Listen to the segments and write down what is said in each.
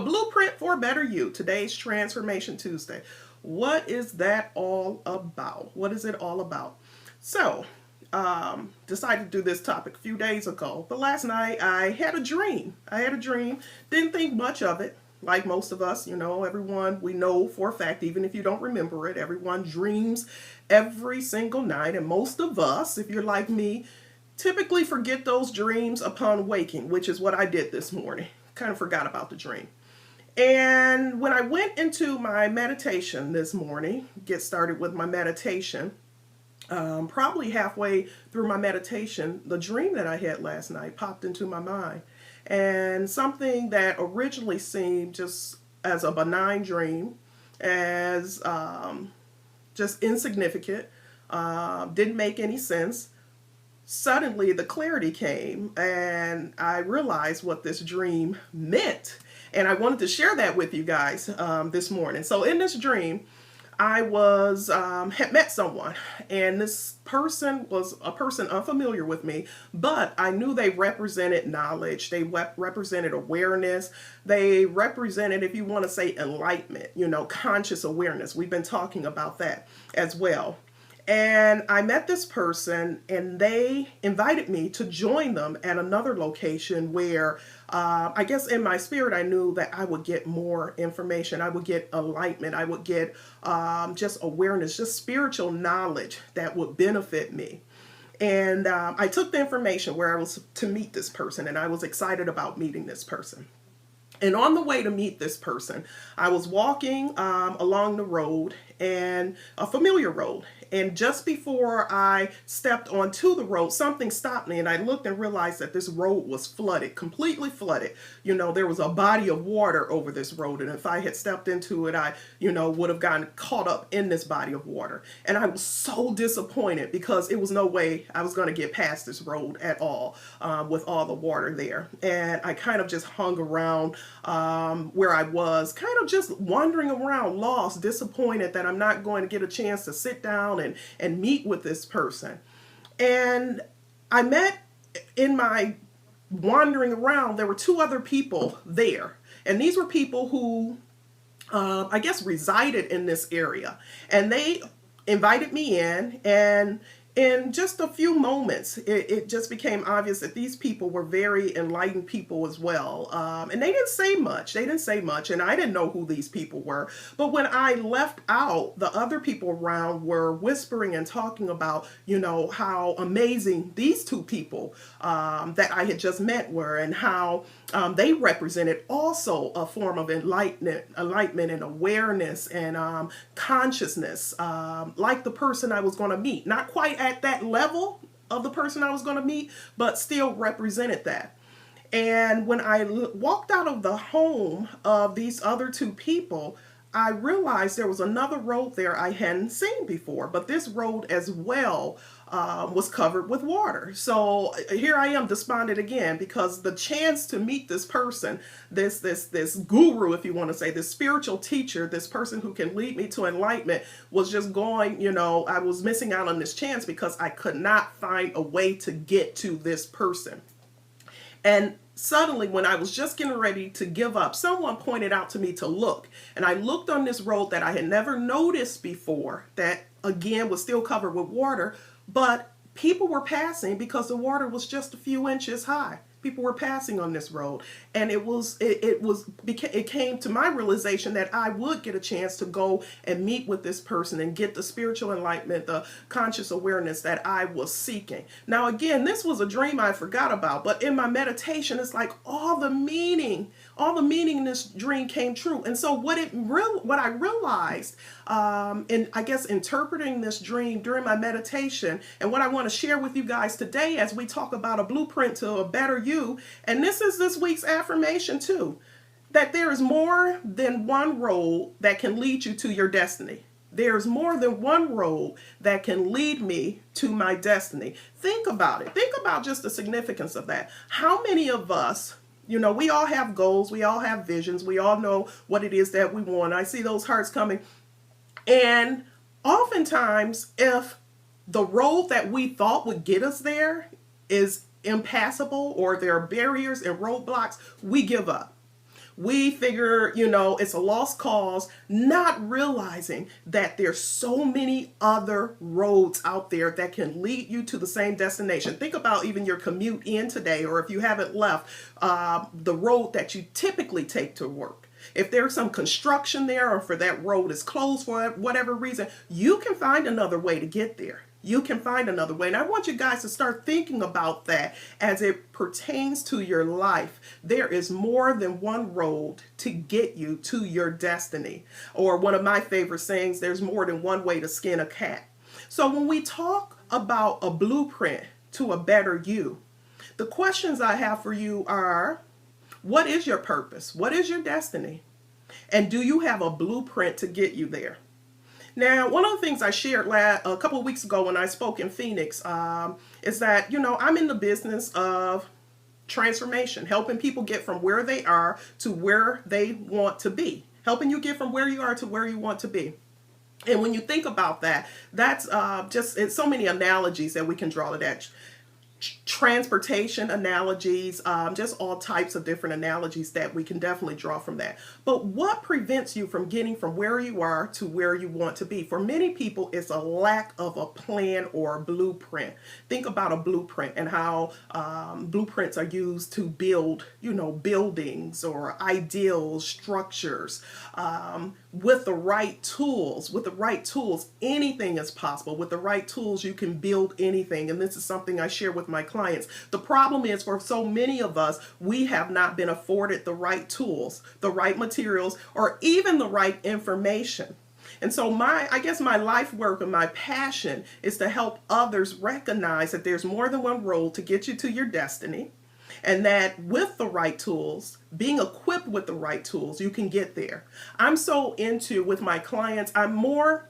blueprint for a better you. Today's Transformation Tuesday. What is that all about? What is it all about? So, decided to do this topic a few days ago, but last night I had a dream. Didn't think much of it. Like most of us, everyone, we know for a fact, even if you don't remember it, everyone dreams every single night. And most of us, if you're like me, typically forget those dreams upon waking, which is what I did this morning. Kind of forgot about the dream. And when I went into my meditation this morning, get started with my meditation, probably halfway through my meditation, the dream that I had last night popped into my mind. And something that originally seemed just as a benign dream, as just insignificant, didn't make any sense. Suddenly the clarity came and I realized what this dream meant. And I wanted to share that with you guys this morning. So in this dream, I had met someone, and this person was a person unfamiliar with me, but I knew they represented knowledge. They represented awareness. They represented, if you want to say, enlightenment, conscious awareness. We've been talking about that as well. And I met this person, and they invited me to join them at another location where I guess in my spirit I knew that I would get more information. I would get enlightenment. I would get just awareness, just spiritual knowledge that would benefit me. And I took the information where I was to meet this person, and I was excited about meeting this person. And on the way to meet this person, I was walking along the road, and a familiar road. And just before I stepped onto the road, something stopped me, and I looked and realized that this road was flooded, completely flooded. There was a body of water over this road, and if I had stepped into it, I, would have gotten caught up in this body of water. And I was so disappointed because it was no way I was going to get past this road at all with all the water there. And I kind of just hung around where I was, kind of just wandering around, lost, disappointed that I'm not going to get a chance to sit down and meet with this person. And I met, in my wandering around, there were two other people there. And these were people who, I guess, resided in this area. And they invited me in just a few moments, it just became obvious that these people were very enlightened people as well. And they didn't say much. And I didn't know who these people were. But when I left out, the other people around were whispering and talking about, how amazing these two people that I had just met were, and how they represented also a form of enlightenment and awareness and consciousness, like the person I was going to meet. Not quite at that level of the person I was going to meet, but still represented that. And when I walked out of the home of these other two people, I realized there was another road there I hadn't seen before, but this road as well was covered with water. So here I am, despondent again, because the chance to meet this person, this guru, if you want to say, this spiritual teacher, this person who can lead me to enlightenment, was just going, I was missing out on this chance because I could not find a way to get to this person. And suddenly, when I was just getting ready to give up, someone pointed out to me to look. And I looked on this road that I had never noticed before, that again was still covered with water, but people were passing because the water was just a few inches high. People were passing on this road, and it came to my realization that I would get a chance to go and meet with this person and get the spiritual enlightenment, the conscious awareness that I was seeking. Now, again, this was a dream I forgot about, but in my meditation, it's like all the meaning in this dream came true. And so what I realized, in I guess interpreting this dream during my meditation, and what I want to share with you guys today as we talk about a blueprint to a better you, and this is this week's affirmation too, that there is more than one road that can lead you to your destiny. There's more than one road that can lead me to my destiny. Think about it. Think about just the significance of that. How many of us, we all have goals, we all have visions, we all know what it is that we want. I see those hearts coming. And oftentimes, if the road that we thought would get us there is impassable, or there are barriers and roadblocks, we give up. We figure, it's a lost cause, not realizing that there's so many other roads out there that can lead you to the same destination. Think about even your commute in today, or if you haven't left, the road that you typically take to work. If there's some construction there, or for that road is closed for whatever reason, you can find another way to get there. You can find another way. And I want you guys to start thinking about that as it pertains to your life. There is more than one road to get you to your destiny. Or one of my favorite sayings, there's more than one way to skin a cat. So when we talk about a blueprint to a better you, the questions I have for you are, what is your purpose? What is your destiny? And do you have a blueprint to get you there? Now, one of the things I shared a couple of weeks ago when I spoke in Phoenix is that, I'm in the business of transformation, helping people get from where they are to where they want to be, helping you get from where you are to where you want to be. And when you think about that, that's it's so many analogies that we can draw to that. Transportation analogies, just all types of different analogies that we can definitely draw from that. But what prevents you from getting from where you are to where you want to be? For many people, it's a lack of a plan or a blueprint. Think about a blueprint and how blueprints are used to build, buildings or ideals, structures. With the right tools, anything is possible. With the right tools, you can build anything. And this is something I share with my clients. The problem is, for so many of us, we have not been afforded the right tools, the right materials, or even the right information. And so I guess my life work and my passion is to help others recognize that there's more than one road to get you to your destiny. And that with the right tools, being equipped with the right tools, you can get there. I'm so into, with my clients, I'm more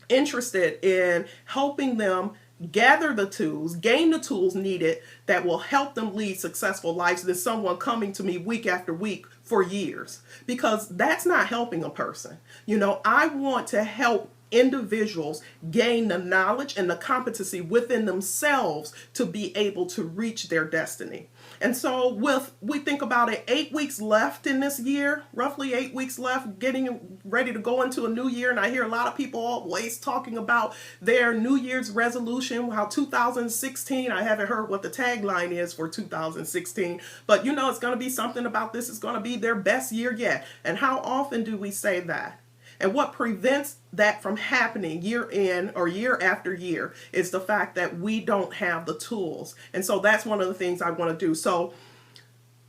interested in helping them gather the tools, gain the tools needed that will help them lead successful lives than someone coming to me week after week for years. Because that's not helping a person. I want to help individuals gain the knowledge and the competency within themselves to be able to reach their destiny. And so we think about it, 8 weeks left in this year, roughly 8 weeks left, getting ready to go into a new year. And I hear a lot of people always talking about their New Year's resolution, how 2016, I haven't heard what the tagline is for 2016, but it's going to be something about this is going to be their best year yet. And how often do we say that? And what prevents that from happening year in or year after year is the fact that we don't have the tools. And so that's one of the things I want to do. So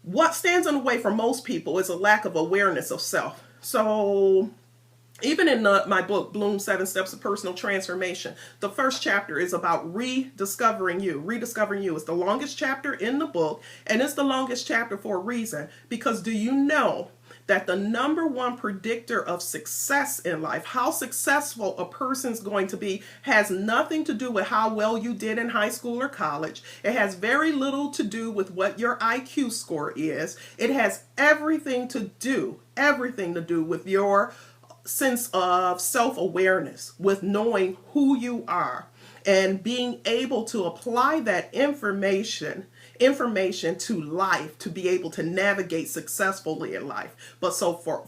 what stands in the way for most people is a lack of awareness of self. So even in my book, Bloom 7 Steps of Personal Transformation, the first chapter is about rediscovering you. Rediscovering you is the longest chapter in the book, and it's the longest chapter for a reason. Because do you know that the number one predictor of success in life, how successful a person's going to be, has nothing to do with how well you did in high school or college. It has very little to do with what your IQ score is. It has everything to do with your sense of self-awareness, with knowing who you are and being able to apply that information to life to be able to navigate successfully in life. But so for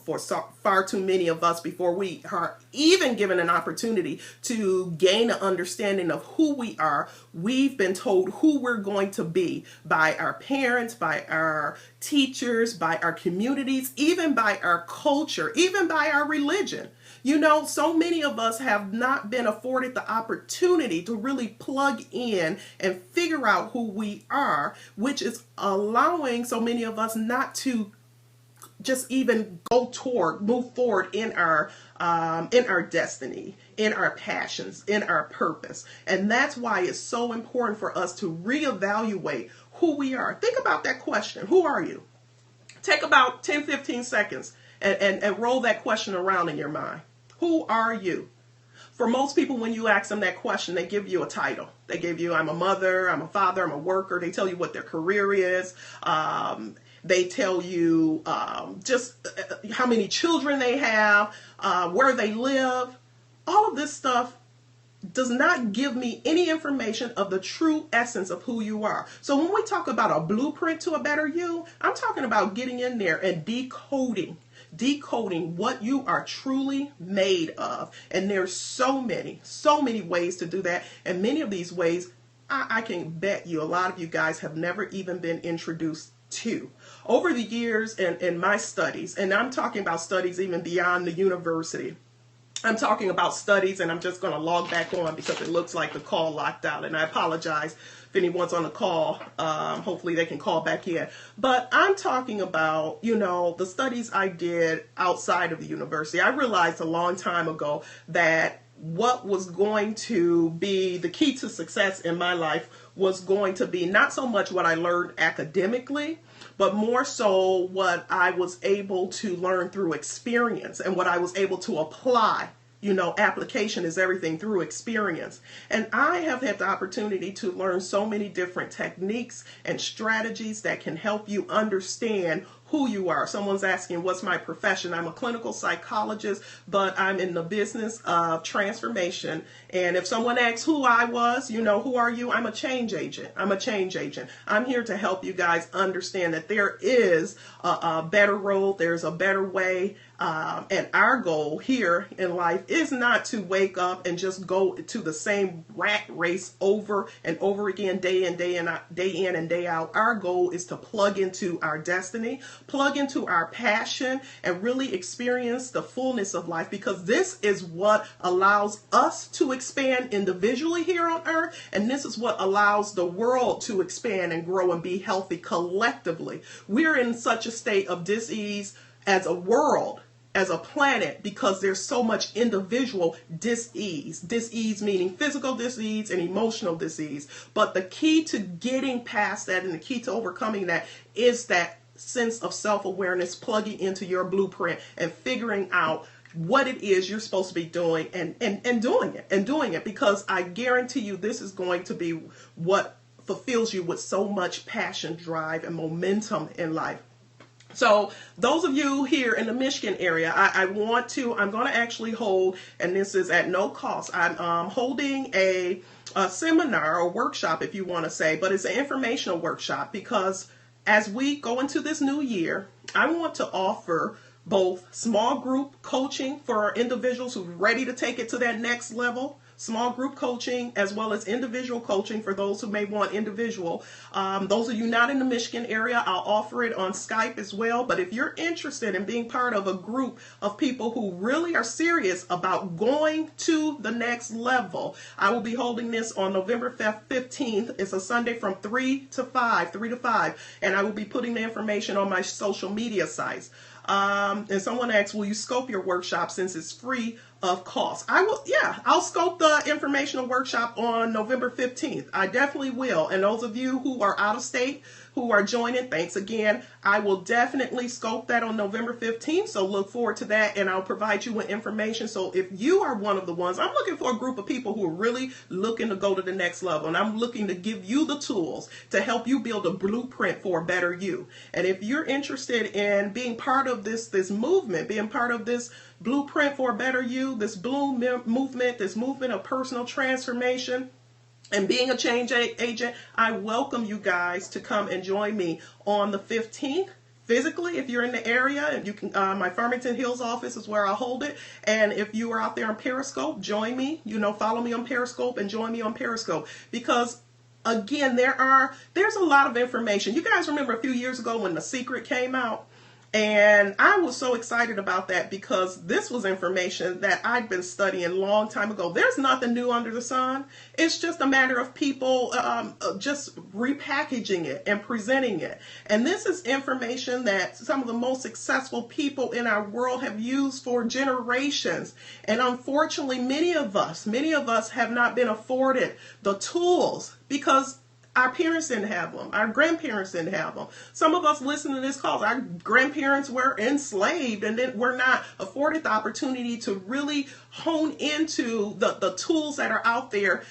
far too many of us, before we are even given an opportunity to gain an understanding of who we are, we've been told who we're going to be by our parents, by our teachers, by our communities, even by our culture, even by our religion. So many of us have not been afforded the opportunity to really plug in and figure out who we are, which is allowing so many of us not to just even move forward in our destiny, in our passions, in our purpose. And that's why it's so important for us to reevaluate who we are. Think about that question. Who are you? Take about 10, 15 seconds and roll that question around in your mind. Who are you? For most people, when you ask them that question, they give you a title. They give you, I'm a mother, I'm a father, I'm a worker. They tell you what their career is. They tell you just how many children they have, where they live. All of this stuff does not give me any information of the true essence of who you are. So when we talk about a blueprint to a better you, I'm talking about getting in there and decoding what you are truly made of. And there's so many ways to do that. And many of these ways, I can bet you a lot of you guys have never even been introduced to. Over the years in my studies, and I'm talking about studies even beyond the university, I'm talking about studies, and I'm just going to log back on because it looks like the call locked out. And I apologize if anyone's on the call. Hopefully they can call back in. But I'm talking about, the studies I did outside of the university. I realized a long time ago that what was going to be the key to success in my life was going to be not so much what I learned academically, but more so what I was able to learn through experience and what I was able to apply. Application is everything through experience. And I have had the opportunity to learn so many different techniques and strategies that can help you understand who you are. Someone's asking, what's my profession? I'm a clinical psychologist, but I'm in the business of transformation. And if someone asks who I was, who are you? I'm a change agent. I'm here to help you guys understand that there is a better road. There's a better way. And our goal here in life is not to wake up and just go to the same rat race over and over again, day in and day out. Our goal is to plug into our destiny, plug into our passion, and really experience the fullness of life, because this is what allows us to expand individually here on earth, and this is what allows the world to expand and grow and be healthy collectively. We're in such a state of dis-ease as a world, as a planet, because there's so much individual dis-ease meaning physical dis-ease and emotional dis-ease. But the key to getting past that and the key to overcoming that is that sense of self-awareness, plugging into your blueprint and figuring out what it is you're supposed to be doing and doing it, because I guarantee you this is going to be what fulfills you with so much passion, drive, and momentum in life. So those of you here in the Michigan area, I'm going to actually hold, and this is at no cost, I'm holding a seminar or workshop, if you want to say, but it's an informational workshop, because as we go into this new year, I want to offer both small group coaching for individuals who are ready to take it to that next level, small group coaching, as well as individual coaching for those who may want individual. Those of you not in the Michigan area, I'll offer it on Skype as well. But if you're interested in being part of a group of people who really are serious about going to the next level, I will be holding this on November 15th. It's a Sunday from 3 to 5, and I will be putting the information on my social media sites. And someone asked, will you scope your workshop since it's free of cost? I'll scope the informational workshop on November 15th. I definitely will. And those of you who are out of state, who are joining, thanks again. I will definitely scope that on November 15th. So look forward to that, and I'll provide you with information. So if you are one of the ones, I'm looking for a group of people who are really looking to go to the next level. And I'm looking to give you the tools to help you build a blueprint for a better you. And if you're interested in being part of this movement, being part of this blueprint for a better you, this movement, this movement of personal transformation, and being a change agent, I welcome you guys to come and join me on the 15th. Physically, if you're in the area, and you can, my Farmington Hills office is where I'll hold it. And if you are out there on Periscope, join me. Follow me on Periscope and join me on Periscope, because again, there's a lot of information. You guys remember a few years ago when The Secret came out? And I was so excited about that, because this was information that I'd been studying a long time ago. There's nothing new under the sun. It's just a matter of people just repackaging it and presenting it. And this is information that some of the most successful people in our world have used for generations. And unfortunately, many of us have not been afforded the tools, because our parents didn't have them. Our grandparents didn't have them. Some of us listen to this call. Our grandparents were enslaved, and then we're not afforded the opportunity to really hone into the tools that are out there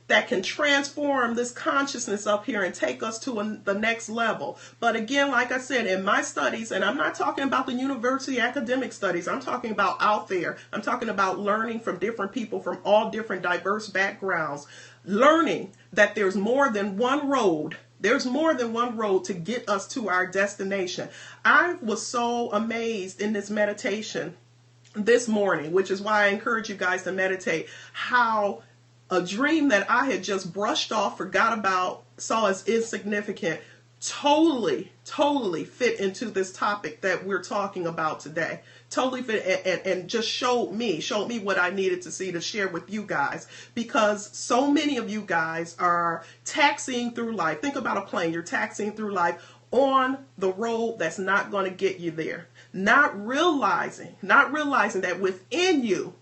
that can transform this consciousness up here and take us to the next level. But again, like I said, in my studies, and I'm not talking about the university academic studies, I'm talking about out there. I'm talking about learning from different people from all different diverse backgrounds, learning that there's more than one road. There's more than one road to get us to our destination. I was so amazed in this meditation this morning, which is why I encourage you guys to meditate, how a dream that I had just brushed off, forgot about, saw as insignificant, totally fit into this topic that we're talking about today. Totally fit and just showed me what I needed to see to share with you guys, because so many of you guys are taxiing through life. Think about a plane. You're taxiing through life on the road that's not going to get you there. Not realizing that within you,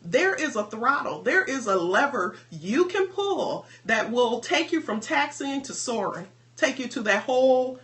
there is a throttle, there is a lever you can pull that will take you from taxiing to soaring, take you to that whole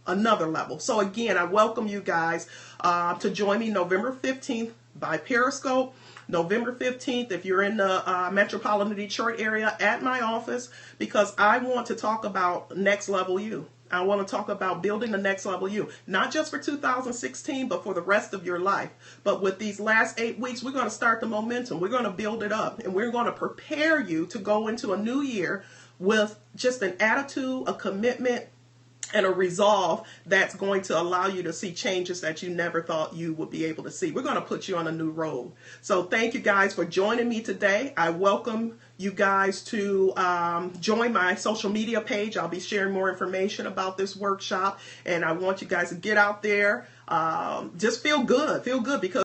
another level. So again, I welcome you guys to join me November 15th by Periscope. November 15th, if you're in the metropolitan Detroit area, at my office, because I want to talk about next level you. I want to talk about building the next level you, not just for 2016, but for the rest of your life. But with these last 8 weeks, we're going to start the momentum. We're going to build it up, and we're going to prepare you to go into a new year with just an attitude, a commitment, and a resolve that's going to allow you to see changes that you never thought you would be able to see. We're going to put you on a new road. So thank you guys for joining me today. I welcome you guys to join my social media page. I'll be sharing more information about this workshop, and I want you guys to get out there. Just feel good because